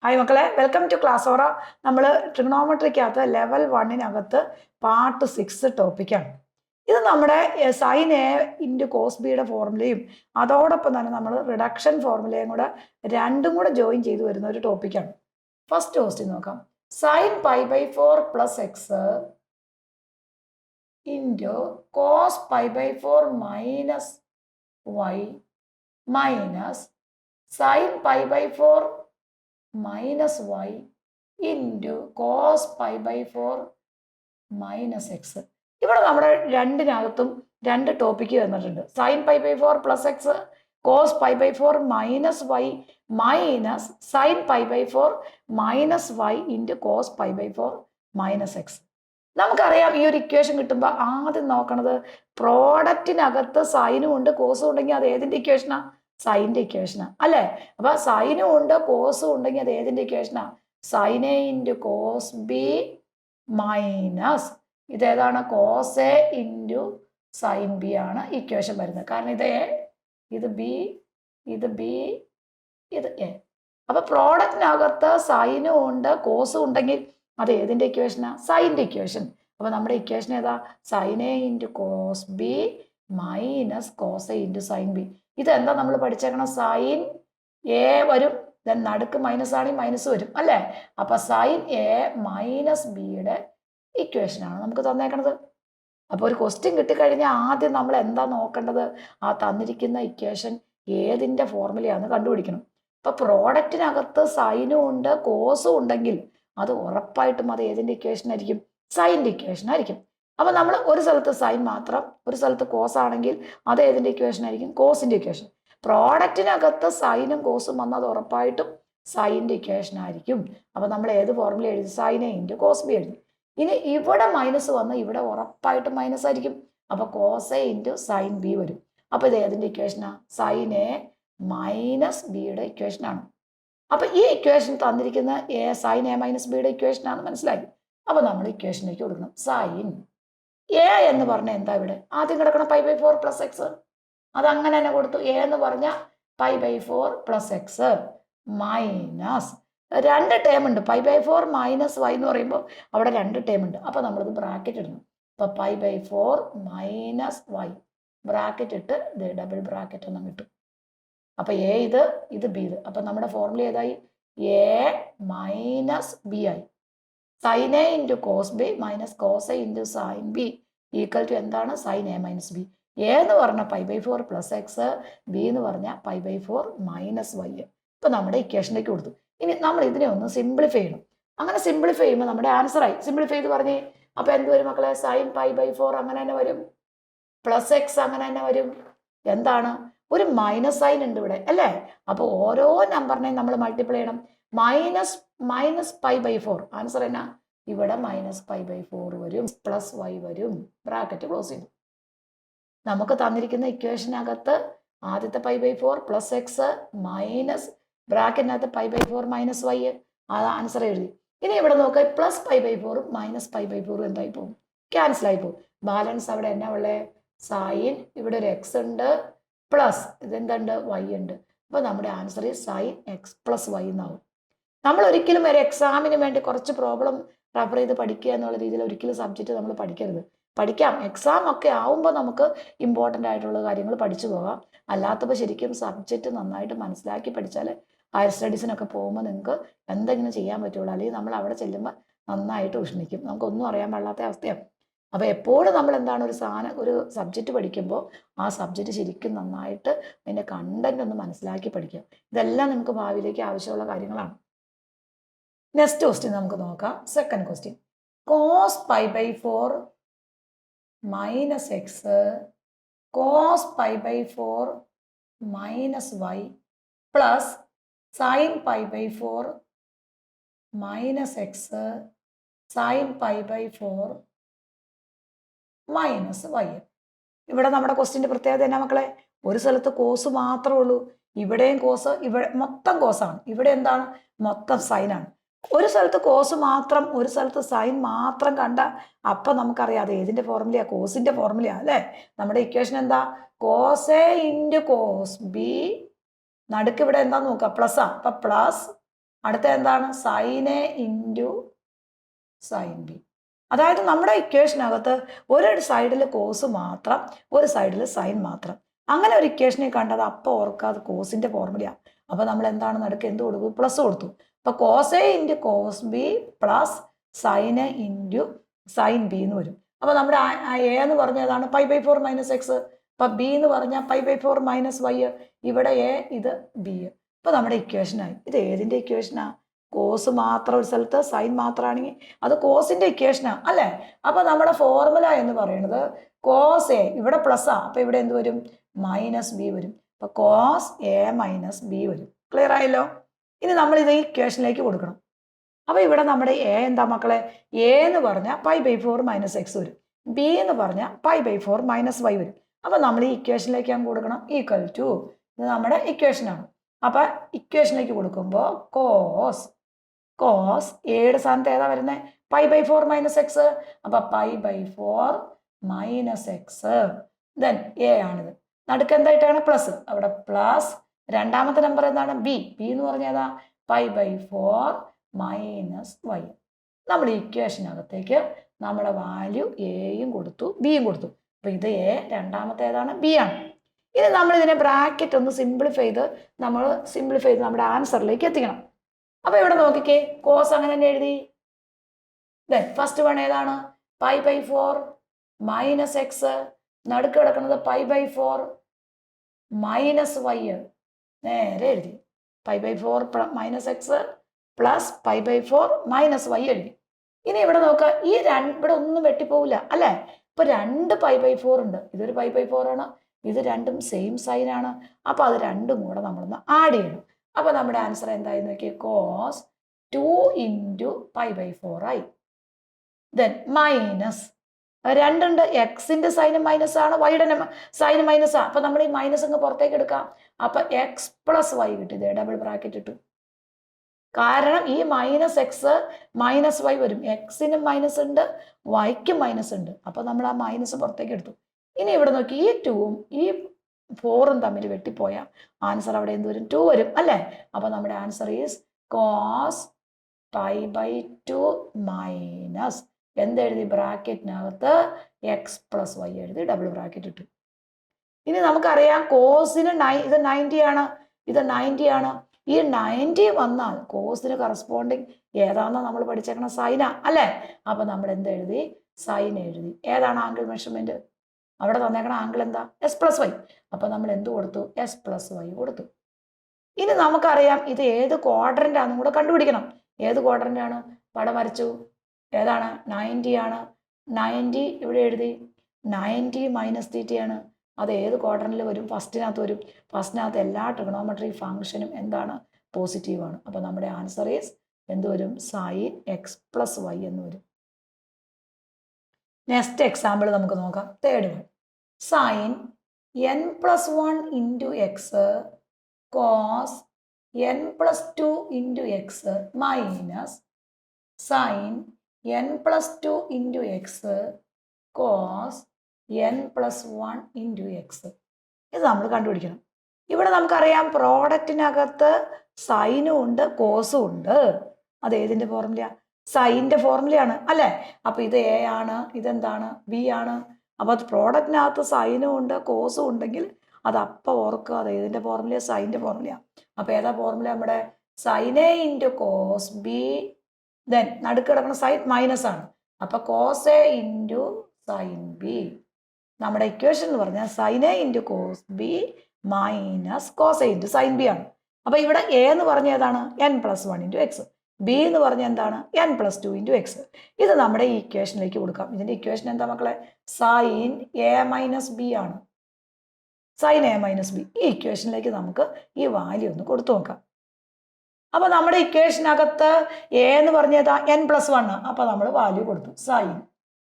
Hi മക്കളെ, welcome two class ഓറ. നമ്മൾ ട്രിഗണോമെട്രിക്കകത്ത് level 1 part 6 ടോപ്പിക്കാണ്. ഇത് നമ്മുടെ സൈൻ എ ഇൻറ്റു കോസ് ബിയുടെ ഫോർമുലയും അതോടൊപ്പം തന്നെ നമ്മൾ റിഡക്ഷൻ ഫോർമുലയും കൂടെ രണ്ടും കൂടെ ജോയിൻ ചെയ്ത് വരുന്ന ഒരു ടോപ്പിക്കാണ്. ഫസ്റ്റ് ക്വസ്റ്റ്യൻ നോക്കാം. Sine π/4 plus x into cos π/4 minus y minus sine π/4 minus y into cos π/4 minus x. ഇവിടെ നമ്മുടെ രണ്ടിനകത്തും രണ്ട് ടോപ്പിക്ക് വന്നിട്ടുണ്ട്. Sine π/4 plus x, cos π/4 minus y minus sine π/4 minus y into cos π/4 minus x. നമുക്കറിയാം ഈ ഒരു equation കിട്ടുമ്പോൾ ആദ്യം നോക്കണത് പ്രോഡക്റ്റിനകത്ത് സൈനും ഉണ്ട് കോസും ഉണ്ടെങ്കിൽ അത് ഏതിൻ്റെ ഇക്വേഷനാ? സൈൻ്റെ ഇക്വേഷനാ അല്ലേ? അപ്പൊ സൈനും ഉണ്ട് കോസും ഉണ്ടെങ്കിൽ അത് ഏതിൻ്റെ ഇക്വേഷനാ? Sine A into cos B minus ഇതേതാണ്? Cos A into sine B ആണ് ഇക്വേഷൻ വരുന്നത്. കാരണം ഇത് എ, ഇത് ബി, ഇത് ബി, ഇത് എ. അപ്പൊ പ്രോഡക്റ്റിനകത്ത് സൈനും ഉണ്ട് കോസും ഉണ്ടെങ്കിൽ അത് ഏതിൻ്റെ ഇക്വേഷനാ? സൈൻ്റെ ഇക്വേഷൻ. അപ്പൊ നമ്മുടെ ഇക്വേഷൻ ഏതാ? Sine A into cos B minus cos A into sine B. ഇതെന്താ നമ്മൾ പഠിച്ചേക്കണം? സൈൻ എ വരും, ദെൻ നടുക്ക് മൈനസ് ആണെങ്കിൽ മൈനസ് വരും അല്ലേ? അപ്പൊ സൈൻ എ മൈനസ് ബിയുടെ ഇക്വേഷനാണ് നമുക്ക് തന്നേക്കണത്. അപ്പോൾ ഒരു ക്വസ്റ്റ്യൻ കിട്ടിക്കഴിഞ്ഞാൽ ആദ്യം നമ്മൾ എന്താ നോക്കേണ്ടത്? ആ തന്നിരിക്കുന്ന ഇക്വേഷൻ ഏതിൻ്റെ ഫോർമുലയാണെന്ന് കണ്ടുപിടിക്കണം. അപ്പൊ പ്രോഡക്റ്റിനകത്ത് സൈനും ഉണ്ട് കോസും ഉണ്ടെങ്കിൽ അത് ഉറപ്പായിട്ടും അത് ഏതിൻ്റെ ഇക്വേഷൻ ആയിരിക്കും? സൈൻ്റെ ഇക്വേഷൻ ആയിരിക്കും. അപ്പൊ നമ്മൾ ഒരു സ്ഥലത്ത് സൈൻ മാത്രം, ഒരു സ്ഥലത്ത് കോസ് ആണെങ്കിൽ അത് ഏതിൻ്റെ ഇക്വേഷൻ ആയിരിക്കും? കോസിൻ്റെ ഇക്വേഷൻ. പ്രോഡക്റ്റിനകത്ത് സൈനും കോസും വന്നത് ഉറപ്പായിട്ടും സൈൻ്റെ ഇക്വേഷൻ ആയിരിക്കും. അപ്പൊ നമ്മൾ ഏത് ഫോർമുല എഴുതി? Sine A into cos B എഴുതി. ഇനി ഇവിടെ മൈനസ് വന്ന് ഇവിടെ ഉറപ്പായിട്ടും മൈനസ് ആയിരിക്കും. അപ്പൊ cos A into sine B വരും. അപ്പൊ ഇത് ഏതിൻ്റെ ഇക്വേഷനാ? സൈൻ എ മൈനസ് ബിയുടെ ഇക്വേഷനാണ്. അപ്പൊ ഈ ഇക്വേഷൻ തന്നിരിക്കുന്ന സൈൻ എ മൈനസ് ബിയുടെ ഇക്വേഷനാണെന്ന് മനസ്സിലായി. അപ്പൊ നമ്മൾ ഇക്വേഷനിലേക്ക് കൊടുക്കണം. സൈൻ എ എന്ന് പറഞ്ഞാൽ എന്താ? ഇവിടെ ആദ്യം കിടക്കണം π/4 പ്ലസ് എക്സ്, അത് അങ്ങനെ തന്നെ കൊടുത്തു. എ എന്ന് പറഞ്ഞാൽ π/4 പ്ലസ് എക്സ് മൈനസ് രണ്ട് ടേം ഉണ്ട്. π/4 മൈനസ് വൈ എന്ന് പറയുമ്പോൾ അവിടെ രണ്ട് ടേം ഉണ്ട്. അപ്പൊ നമ്മളിത് ബ്രാക്കറ്റ് ഇടണം. അപ്പൊ π/4 മൈനസ് വൈ ബ്രാക്കറ്റ് ഇട്ട് ഇത് ഡബിൾ ബ്രാക്കറ്റ് ഒന്നും കിട്ടും. അപ്പൊ എ ഇത് ബി ഇത്. അപ്പൊ നമ്മുടെ ഫോർമുല ഏതായി? എ മൈനസ് ബി ആയി. Sine A into cos B minus cos A into sine B equal to എന്താണ്? Sine A minus B. A എന്ന് പറഞ്ഞാൽ π/4 പ്ലസ് എക്സ്, ബി എന്ന് പറഞ്ഞാൽ π/4 മൈനസ് വൈ. ഇപ്പൊ നമ്മുടെ ഇക്വേഷനിലേക്ക് കൊടുത്തു. ഇനി നമ്മൾ ഇതിനെ ഒന്ന് സിംപ്ലിഫൈ ചെയ്യണം. അങ്ങനെ സിംപ്ലിഫൈ ചെയ്യുമ്പോൾ നമ്മുടെ ആൻസർ ആയി. സിംപ്ലിഫൈ ചെയ്ത് പറഞ്ഞേ. അപ്പൊ എന്ത് വരും മക്കളെ? സൈൻ π/4 അങ്ങനെ തന്നെ വരും, പ്ലസ് എക്സ് അങ്ങനെ തന്നെ വരും. എന്താണ്? ഒരു മൈനസ് സൈൻ ഉണ്ട് ഇവിടെ അല്ലേ? അപ്പൊ ഓരോ നമ്പറിനെയും നമ്മൾ മൾട്ടിപ്ലൈ ചെയ്യണം. മൈനസ് π/4 ആൻസർ എന്നാ? ഇവിടെ മൈനസ് π/4 വരും, പ്ലസ് വൈ വരും. ബ്രാക്കറ്റ് ക്ലോസ് ചെയ്തു. നമുക്ക് തന്നിരിക്കുന്ന ഇക്വേഷനകത്ത് ആദ്യത്തെ π/4 പ്ലസ് എക്സ് മൈനസ് ബ്രാക്കറ്റിനകത്ത് π/4 മൈനസ് വൈ, അത് ആൻസർ എഴുതി. ഇനി ഇവിടെ നോക്കുക, പ്ലസ് π/4 മൈനസ് π/4 എന്തായി പോകും? ക്യാൻസൽ ആയി പോകും. ബാലൻസ് അവിടെ എന്നാ ഉള്ളത്? സൈൻ, ഇവിടെ ഒരു എക്സ് ഉണ്ട്, പ്ലസ് ഇതെന്തുണ്ട്? വൈ ഉണ്ട്. അപ്പൊ നമ്മുടെ answer sine X plus Y എന്നാവും. നമ്മൾ ഒരിക്കലും ഒരു എക്സാമിന് വേണ്ടി കുറച്ച് പ്രോബ്ലം റെഫർ ചെയ്ത് പഠിക്കുക എന്നുള്ള രീതിയിൽ ഒരിക്കലും സബ്ജക്റ്റ് നമ്മൾ പഠിക്കരുത്. പഠിക്കാം, എക്സാം ഒക്കെ ആവുമ്പോൾ നമുക്ക് ഇമ്പോർട്ടൻ്റ് ആയിട്ടുള്ള കാര്യങ്ങൾ പഠിച്ചു പോകാം. അല്ലാത്തപ്പോൾ ശരിക്കും സബ്ജക്റ്റ് നന്നായിട്ട് മനസ്സിലാക്കി പഠിച്ചാൽ ഹയർ സ്റ്റഡീസിനൊക്കെ പോകുമ്പോൾ നിങ്ങൾക്ക് എന്തെങ്കിലും ചെയ്യാൻ പറ്റുള്ളൂ. അല്ലെങ്കിൽ നമ്മൾ അവിടെ ചെല്ലുമ്പോൾ നന്നായിട്ട് ഉഷ്ണിക്കും, നമുക്കൊന്നും അറിയാൻ പാടില്ലാത്ത അവസ്ഥയാണ്. അപ്പോൾ എപ്പോഴും നമ്മൾ എന്താണ് ഒരു സബ്ജക്റ്റ് പഠിക്കുമ്പോൾ ആ സബ്ജക്റ്റ് ശരിക്കും നന്നായിട്ട് അതിൻ്റെ കണ്ടന്റ് ഒന്ന് മനസ്സിലാക്കി പഠിക്കുക. ഇതെല്ലാം നമുക്ക് ഭാവിയിലേക്ക് ആവശ്യമുള്ള കാര്യങ്ങളാണ്. നെക്സ്റ്റ് ക്വസ്റ്റ്യൻ നമുക്ക് നോക്കാം. Second question. Cos π/4 minus x cos π/4 minus y plus sine π/4 minus x sine π/4 minus y. ഇവിടെ നമ്മുടെ ക്വസ്റ്റ്യൻ്റെ പ്രത്യേകത എന്നാ മക്കളെ? ഒരു സ്ഥലത്ത് കോസ് മാത്രമേ ഉള്ളൂ. ഇവിടെയും കോസ്, ഇവിടെ മൊത്തം കോസാണ്. ഇവിടെ എന്താണ്? മൊത്തം സൈനാണ്. ഒരു സ്ഥലത്ത് കോസ് മാത്രം, ഒരു സ്ഥലത്ത് സൈൻ മാത്രം കണ്ട അപ്പം നമുക്കറിയാം അത് ഏതിൻ്റെ ഫോർമുലയാണ്? കോസിൻ്റെ ഫോർമുലയാണ് അല്ലേ? നമ്മുടെ ഇക്വേഷൻ എന്താ? Cos A into cos B, നടുക്ക് ഇവിടെ എന്താന്ന് നോക്കുക? പ്ലസ് ആ. അപ്പം പ്ലസ് അടുത്ത എന്താണ് sine A into sine B. അതായത് നമ്മുടെ ഇക്വേഷനകത്ത് ഒരു സൈഡിൽ കോസ് മാത്രം, ഒരു സൈഡിൽ സൈൻ മാത്രം. അങ്ങനെ ഒരു ഇക്വേഷനെ കണ്ടത് അപ്പം ഓർക്കാതെ കോസിന്റെ ഫോർമുലയാണ്. അപ്പൊ നമ്മൾ എന്താണ് നടുക്ക് എന്ത് കൊടുത്തു? പ്ലസ് കൊടുത്തു. അപ്പൊ cos A into cos B plus sine A into sine B എന്ന് വരും. അപ്പൊ നമ്മുടെ എ എന്ന് പറഞ്ഞതാണ് π/4 - x. അപ്പൊ ബി എന്ന് പറഞ്ഞാൽ π/4 - y. ഇവിടെ എ, ഇത് ബി. അപ്പൊ നമ്മുടെ ഇക്വേഷനായി. ഇത് ഏതിന്റെ ഇക്വേഷനാ? കോസ് മാത്രം ഒരു സ്ഥലത്ത്, സൈൻ മാത്രമാണെങ്കിൽ അത് കോസിന്റെ ഇക്വേഷനാ അല്ലേ? അപ്പൊ നമ്മുടെ ഫോർമുല എന്ന് പറയുന്നത് കോസ് എ, ഇവിടെ പ്ലസ് ആ, അപ്പൊ ഇവിടെ എന്ത് വരും? -b വരും. അപ്പൊ കോസ് എ - b വരും. ക്ലിയർ ആയല്ലോ? ഇനി നമ്മൾ ഇത് ഇക്വേഷനിലേക്ക് കൊടുക്കണം. അപ്പൊ ഇവിടെ നമ്മുടെ എ എന്താ മക്കളെ? എ എന്ന് പറഞ്ഞാൽ π/4 - x വരും. ബി എന്ന് പറഞ്ഞാൽ π/4 - y വരും. അപ്പൊ നമ്മൾ ഈ ഇക്വേഷനിലേക്ക് ഞാൻ കൊടുക്കണം ഈക്വൽ ടു, ഇത് നമ്മുടെ ഇക്വേഷനാണ്. അപ്പൊ ഇക്വേഷനിലേക്ക് കൊടുക്കുമ്പോൾ കോസ് എയുടെ സ്ഥാനത്ത് ഏതാ വരുന്നത്? π/4 - x. അപ്പൊ π/4 - x ദെൻ എ ആണിത്. നടുക്ക് എന്തായിട്ടാണ്? പ്ലസ്. അവിടെ പ്ലസ്. രണ്ടാമത്തെ നമ്പർ എന്താണ്? ബി. ബി എന്ന് പറഞ്ഞാൽ ഏതാ? π/4 - y. നമ്മൾ ഇക്വേഷനകത്തേക്ക് നമ്മുടെ വാല്യൂ എയും കൊടുത്തു, ബിയും കൊടുത്തു. അപ്പൊ ഇത് എ, രണ്ടാമത്തെ ഏതാണ്? ബി ആണ്. ഇനി നമ്മൾ ഇതിനെ ബ്രാക്കറ്റ് ഒന്ന് സിംപ്ലിഫൈ ചെയ്ത് നമ്മുടെ ആൻസറിലേക്ക് എത്തിക്കണം. അപ്പൊ ഇവിടെ നോക്കിക്കേ, കോസ് അങ്ങനെ തന്നെ എഴുതി. ഫസ്റ്റ് വൺ ഏതാണ്? π/4 - x. നടുക്ക് കിടക്കുന്നത് π/4 - y. നേരെ എഴുതി. π/4 - x പ്ലസ് π/4 - y എഴുതി. ഇനി ഇവിടെ നോക്കുക, ഇവിടെ ഒന്നും വെട്ടിപ്പോവില്ല അല്ലേ? ഇപ്പൊ രണ്ട് π/4 ഉണ്ട്. ഇതൊരു π/4 ആണ്, ഇത് രണ്ടും സെയിം സൈൻ ആണ്. അപ്പൊ അത് രണ്ടും കൂടെ നമ്മളൊന്ന് ആഡ് ചെയ്യണം. അപ്പൊ നമ്മുടെ ആൻസർ എന്തായി നോക്കിയേ? കോസ് 2 ഇൻറ്റു π/4 ആയി. ദെൻ മൈനസ് രണ്ടുണ്ട്. എക്സിന്റെ സൈന് മൈനസ് ആണ്, വൈയുടെ സൈന് മൈനസ് ആണ്. അപ്പൊ നമ്മൾ ഈ മൈനസ് അങ്ങ് പുറത്തേക്ക് എടുക്കാം. അപ്പൊ x + y കിട്ടി. ഇതേ ഡബിൾ ബ്രാക്കറ്റ് ഇട്ടു. കാരണം ഈ -x -y വരും. എക്സിനും മൈനസ് ഉണ്ട്, വൈക്കും മൈനസ് ഉണ്ട്. അപ്പൊ നമ്മൾ ആ മൈനസ് പുറത്തേക്ക് എടുത്തു. ഇനി ഇവിടെ നോക്കി, ഈ 2ഉം ഈ 4ഉം തമ്മിൽ വെട്ടിപ്പോയ ആൻസർ അവിടെ എന്ത് വരും? 2 വരും അല്ലേ? അപ്പൊ നമ്മുടെ ആൻസർ ഈസ് കോസ് π/2 മൈനസ് എന്തെഴുതി? ബ്രാക്കറ്റിനകത്ത് x + y എഴുതി ഡബിൾ ബ്രാക്കറ്റ് ഇട്ടു. ഇനി നമുക്കറിയാം കോസിന് ഇത് 90 ആണ്, ഇത് 90 ആണ്. ഈ 90 വന്നാൽ കോസിന് കറസ്പോണ്ടിങ് ഏതാണെന്ന് നമ്മൾ പഠിച്ചേക്കണം? സൈനാ അല്ലേ? അപ്പൊ നമ്മൾ എന്തെഴുതി? സൈൻ എഴുതി. ഏതാണ് ആംഗിൾ മെഷർമെന്റ്? അവിടെ തന്നേക്കണ ആംഗിൾ എന്താ? s + y. അപ്പൊ നമ്മൾ എന്ത് കൊടുത്തു? s + y കൊടുത്തു. ഇനി നമുക്കറിയാം ഇത് ഏത് ക്വാഡ്രന്റ് ആണെന്നും കൂടെ കണ്ടുപിടിക്കണം. ഏത് ക്വാഡ്രന്റ് ആണ്? പടം വരച്ചു. ഏതാണ്? 90 ആണ്. 90 ഇവിടെ എഴുതി. 90 - θ ആണ്. അത് ഏത് ക്വാഡ്രന്റിൽ വരും? ഫസ്റ്റിനകത്ത് വരും. ഫസ്റ്റിനകത്ത് എല്ലാ ട്രിഗണോമെട്രി ഫംഗ്ഷനും എന്താണ്? പോസിറ്റീവാണ്. അപ്പൊ നമ്മുടെ ആൻസർ ഈസ് എന്ത് വരും? സൈൻ x + y എന്ന് വരും. നെക്സ്റ്റ് എക്സാമ്പിൾ നമുക്ക് നോക്കാം. Third one, sine n + 1 into X cos n + 2 into X minus sine n + 2 into X cos n + 1 into X. ഇത് നമ്മൾ കണ്ടുപിടിക്കണം. ഇവിടെ നമുക്കറിയാം പ്രോഡക്റ്റിനകത്ത് സൈനും ഉണ്ട്, കോസും ഉണ്ട്. അത് ഏതിൻ്റെ ഫോർമുല? സൈൻ്റെ ഫോർമുലയാണ് അല്ലേ? അപ്പൊ ഇത് എ ആണ്, ഇതെന്താണ്? ബി ആണ്. അപ്പൊ പ്രോഡക്റ്റിനകത്ത് സൈനും ഉണ്ട്, കോസും ഉണ്ടെങ്കിൽ അത് അപ്പം ഓർക്കുക, അത് ഏതിൻ്റെ ഫോർമുല? സൈൻ്റെ ഫോർമുല. അപ്പൊ ഏതാ ഫോർമുല? നമ്മുടെ sine A into cos B. Then നടുക്ക് കിടക്കുന്ന സൈൻ മൈനസ് ആണ്. അപ്പൊ cos A into sine B. നമ്മുടെ ഇക്വേഷൻ എന്ന് പറഞ്ഞാൽ sine A into cos B minus cos A into sine B ആണ്. അപ്പൊ ഇവിടെ എ എന്ന് പറഞ്ഞ ഏതാണ്? n + 1 into X. ബി എന്ന് പറഞ്ഞ എന്താണ്? n + 2 into X. ഇത് നമ്മുടെ ഈ ഇക്വേഷനിലേക്ക് കൊടുക്കാം. ഇതിന്റെ ഇക്വേഷൻ എന്താ മക്കളെ? സൈൻ എ - ബി ആണ്. Sine A - B. ഈ ഇക്വേഷനിലേക്ക് നമുക്ക് ഈ വാല്യൂ ഒന്ന് കൊടുത്തു നോക്കാം. അപ്പൊ നമ്മുടെ ഇക്വേഷനകത്ത് എ എന്ന് പറഞ്ഞതാ n + 1. അപ്പൊ നമ്മൾ വാല്യൂ കൊടുത്തു. സൈൻ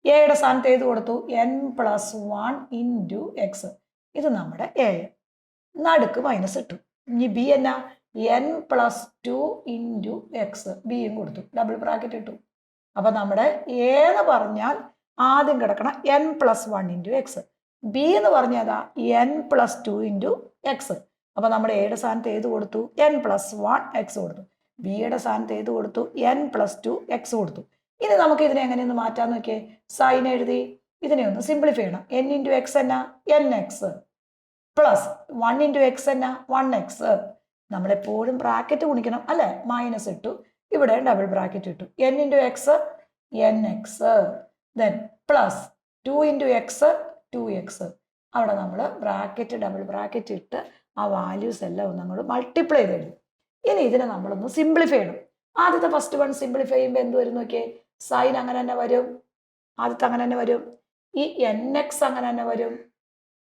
എയുടെ സ്ഥാനത്ത് ഏത് കൊടുത്തു? n + 1 into X. ഇത് നമ്മുടെ എ. നടുക്ക് മൈനസ് ഇട്ടു. ഇനി ബി എന്നാ? n + 2 into X. ബിയും കൊടുത്തു. ഡബിൾ ബ്രാക്കറ്റ് ഇട്ടു. അപ്പൊ നമ്മുടെ എ എന്ന് പറഞ്ഞാൽ ആദ്യം കിടക്കണം n + 1 ഇൻറ്റു എക്സ്. ബി എന്ന് പറഞ്ഞതാ n + 2 ഇൻറ്റു എക്സ്. അപ്പൊ നമ്മുടെ എയുടെ സ്ഥാനത്ത് ഏത് കൊടുത്തു? n + 1 എക്സ് കൊടുത്തു. ബിയുടെ സ്ഥാനത്ത് ഏത് കൊടുത്തു? n+2x കൊടുത്തു. ഇനി നമുക്ക് ഇതിനെ എങ്ങനെയൊന്ന് മാറ്റാൻ നോക്കിയേ. സൈൻ എഴുതി ഇതിനെ ഒന്ന് സിംപ്ലിഫൈ ചെയ്യണം. n × x എന്നാ nx പ്ലസ് 1 × x എന്നാ 1x. നമ്മളെപ്പോഴും ബ്രാക്കറ്റ് ഗുണിക്കണം അല്ലേ? മൈനസ് ഇട്ടു, ഇവിടെ ഡബിൾ ബ്രാക്കറ്റ് ഇട്ടു. n × x nx then plus 2 × x 2x. അവിടെ നമ്മൾ ബ്രാക്കറ്റ് ഡബിൾ ബ്രാക്കറ്റ് ഇട്ട് ആ വാല്യൂസ് എല്ലാം ഒന്ന് അങ്ങോട്ട് മൾട്ടിപ്ലൈ ചെയ്ത് എഴുതും. ഇനി ഇതിനെ നമ്മളൊന്ന് സിംപ്ലിഫൈ ചെയ്യണം. ആദ്യത്തെ ഫസ്റ്റ് വൺ സിംപ്ലിഫൈ ചെയ്യുമ്പോൾ എന്ത് വരും നോക്കിയേ. സൈൻ അങ്ങനെ തന്നെ വരും, ആദ്യത്തെ അങ്ങനെ തന്നെ വരും. ഈ nx അങ്ങനെ തന്നെ വരും,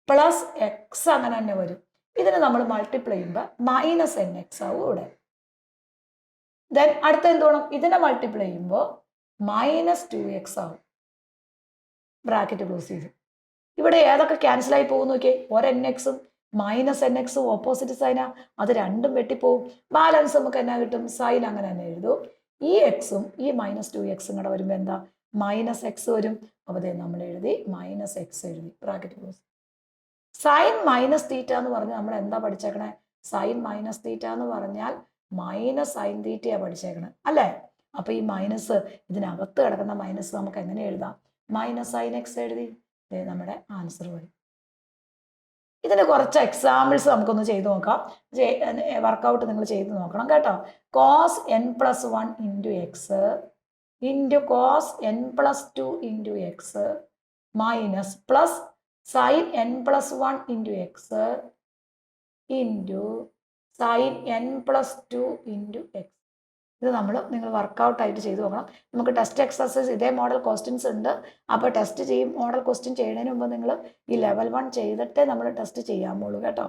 പ്ലസ് എക്സ് അങ്ങനെ തന്നെ വരും. ഇതിനെ നമ്മൾ മൾട്ടിപ്ലൈ ചെയ്യുമ്പോൾ -nx ആവും ഇവിടെ. ദെൻ അടുത്ത എന്ത് വേണം? ഇതിനെ മൾട്ടിപ്ലൈ ചെയ്യുമ്പോൾ -2x ആവും. ബ്രാക്കറ്റ് ക്ലോസ് ചെയ്തു. ഇവിടെ ഏതൊക്കെ ക്യാൻസൽ ആയി പോകും നോക്കിയേ. ഒരു nxഉം -nxഉം ഓപ്പോസിറ്റ് സൈനാ, അത് രണ്ടും വെട്ടിപ്പോവും. ബാലൻസ് നമുക്ക് എന്നാ കിട്ടും? സൈൻ അങ്ങനെ തന്നെ എഴുതും. ഈ എക്സും ഈ -2x കൂടെ വരുമ്പോൾ എന്താ? -x വരും. അപ്പോൾ നമ്മൾ എഴുതി -x എഴുതി, ബ്രാക്കറ്റ് ക്ലോസ്. സൈൻ -θ എന്ന് പറഞ്ഞാൽ നമ്മൾ എന്താ പഠിച്ചേക്കണേ? സൈൻ -θ എന്ന് പറഞ്ഞാൽ -sin θ പഠിച്ചേക്കണേ അല്ലേ? അപ്പൊ ഈ മൈനസ്, ഇതിനകത്ത് കിടക്കുന്ന മൈനസ് നമുക്ക് എങ്ങനെ എഴുതാം? -sin x എഴുതി നമ്മുടെ ആൻസർ വരും. ഇതിന് കുറച്ച് എക്സാമ്പിൾസ് നമുക്കൊന്ന് ചെയ്ത് നോക്കാം. വർക്കൗട്ട് നിങ്ങൾ ചെയ്ത് നോക്കണം കേട്ടോ. cos n+1 × x into cos n+2 × x minus plus sin n+1 × x into sin n+2 × x. ഇത് നിങ്ങൾ വർക്കൗട്ടായിട്ട് ചെയ്ത് നോക്കണം. നമുക്ക് ടെസ്റ്റ് എക്സസൈസ് ഇതേ മോഡൽ ക്വസ്റ്റ്യൻസ് ഉണ്ട്. അപ്പോൾ ടെസ്റ്റ് മോഡൽ ക്വസ്റ്റ്യൻ ചെയ്യുന്നതിന് മുമ്പ് നിങ്ങൾ ഈ ലെവൽ 1 ചെയ്തിട്ടേ നമ്മൾ ടെസ്റ്റ് ചെയ്യാൻ പോകുള്ളൂ കേട്ടോ.